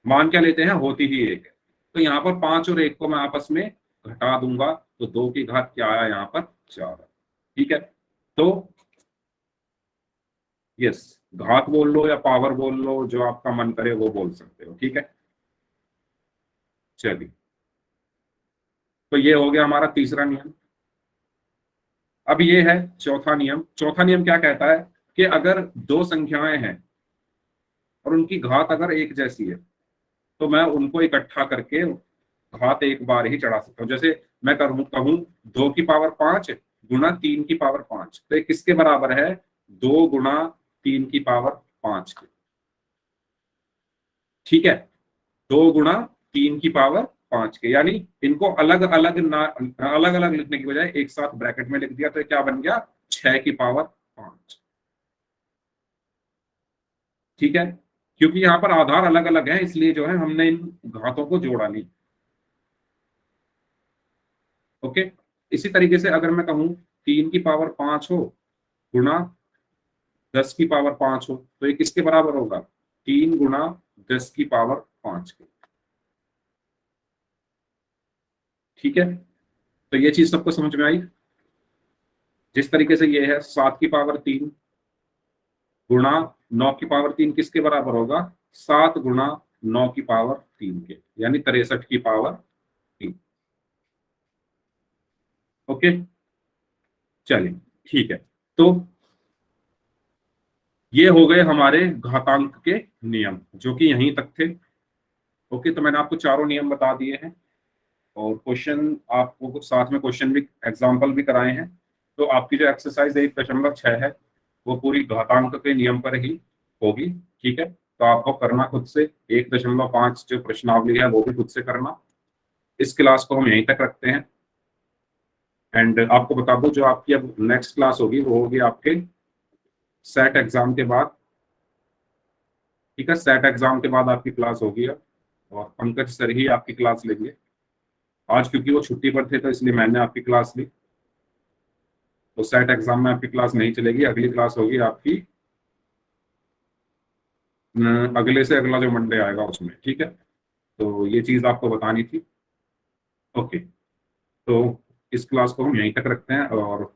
मान क्या लेते हैं, होती ही 1 है। तो यहाँ पर 5 और 1 को मैं आपस में घटा दूंगा, तो 2 की घात क्या आया यहाँ पर, 4। ठीक है, तो यस, घात बोल लो या पावर बोल लो, जो आपका मन करे वो बोल सकते हो। ठीक है, चलिए, तो ये हो गया हमारा तीसरा नियम। अब ये है चौथा नियम। चौथा नियम क्या कहता है कि अगर 2 संख्याएं हैं और उनकी घात अगर एक जैसी है, तो मैं उनको इकट्ठा करके घात एक बार ही चढ़ा सकता हूँ। जैसे मैं कहूं 2⁵5 गुणा 3⁵5, तो ये किसके बराबर है, 2 गुणा 3⁵5 के। ठीक है, 2 गुणा 3⁵5 के, यानी इनको अलग अलग लिखने की बजाय एक साथ ब्रैकेट में लिख दिया, तो ये क्या बन गया, 6⁵5। ठीक है, क्योंकि यहाँ पर आधार अलग अलग है, इसलिए जो है हमने इन घातों को जोड़ा नहीं। ओके, इसी तरीके से अगर मैं कहूं 3⁵5 हो गुणा 10⁵5 हो, तो ये किसके बराबर होगा, 3 गुणा 10⁵5 के। ठीक है, तो ये चीज सबको समझ में आई। जिस तरीके से ये है 7⁵3 गुणा 9⁵3 किसके बराबर होगा, 7 गुणा 9⁵3 के, यानी 63⁵3। ओके, चलिए ठीक है, तो ये हो गए हमारे घातांक के नियम, जो कि यहीं तक थे। ओके, तो मैंने आपको चारों नियम बता दिए हैं, और क्वेश्चन आपको कुछ साथ में क्वेश्चन भी, एग्जाम्पल भी कराए हैं। तो आपकी जो एक्सरसाइज 1.6 है वो पूरी घातांक के नियम पर ही होगी। ठीक है, तो आपको करना खुद से, 1.5 जो प्रश्नावली है वो भी खुद से करना। इस क्लास को हम यहीं तक रखते हैं, एंड आपको बता दूं, जो आपकी अब नेक्स्ट क्लास होगी वो होगी आपके सेट एग्जाम के बाद। ठीक है, सेट एग्जाम के बाद आपकी क्लास होगी अब, और पंकज सर ही आपकी क्लास लेंगे। आज क्योंकि वो छुट्टी पर थे तो इसलिए मैंने आपकी क्लास ली। तो सेट एग्जाम में आपकी क्लास नहीं चलेगी, अगली क्लास होगी आपकी अगले से अगला जो मंडे आएगा उसमें। ठीक है, तो ये चीज आपको बतानी थी। ओके, तो इस क्लास को हम यहीं तक रखते हैं, और